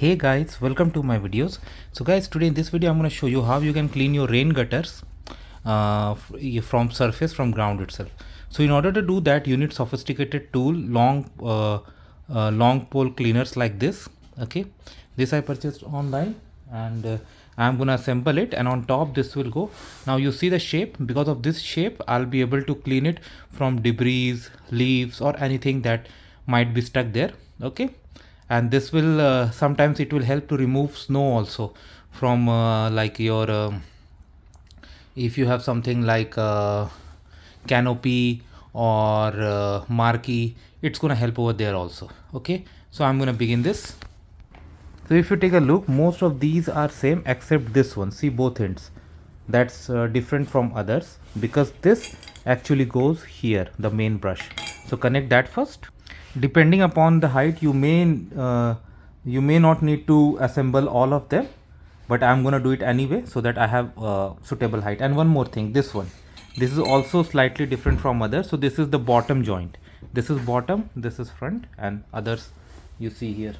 Hey guys, welcome to my videos. So guys, today in this video I'm going to show you how you can clean your rain gutters from surface, from ground itself. So in order to do that, you need sophisticated tool, long pole cleaners like this. Okay, this I purchased online, and I'm gonna assemble it, and on top this will go. Now you see the shape. Because of this shape, I'll be able to clean it from debris, leaves, or anything that might be stuck there. Okay, and this will sometimes it will help to remove snow also from like your if you have something like canopy or marquee, it's gonna help over there also. Okay, so I'm gonna begin this. So if you take a look, most of these are same except this one. See both ends, that's different from others because this actually goes here, the main brush. So connect that first. Depending upon the height, you may not need to assemble all of them, but I'm gonna do it anyway so that I have suitable height. And one more thing, this is also slightly different from others. So this is the bottom joint, this is bottom, this is front, and others you see here.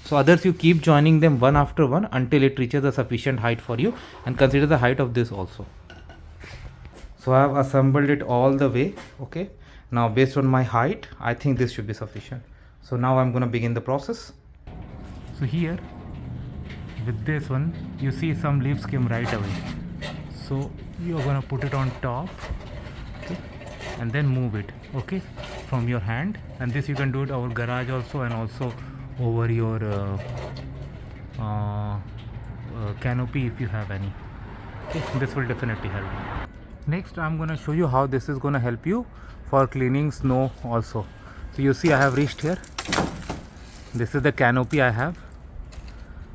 So others you keep joining them one after one until it reaches a sufficient height for you, and consider the height of this also. So I have assembled it all the way. Okay, now based on my height, I think this should be sufficient. So now I'm going to begin the process. So here with this one, you see some leaves came right away, so you're going to put it on top. Okay, and then move it, okay, from your hand. And this you can do it over garage also, and also over your canopy if you have any. Okay, this will definitely help. Next I'm going to show you how this is going to help you for cleaning snow also. So you see I have reached here, this is the canopy I have,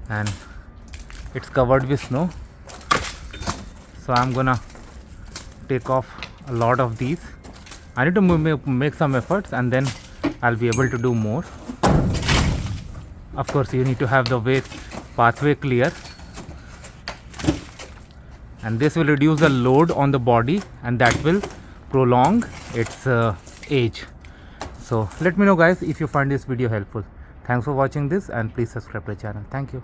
and it's covered with snow. So I'm gonna take off a lot of these. I need to make some efforts, and then I'll be able to do more. Of course you need to have the pathway clear, and this will reduce the load on the body, and that will prolong its age. So let me know guys if you find this video helpful. Thanks for watching this, and please subscribe to the channel. Thank you.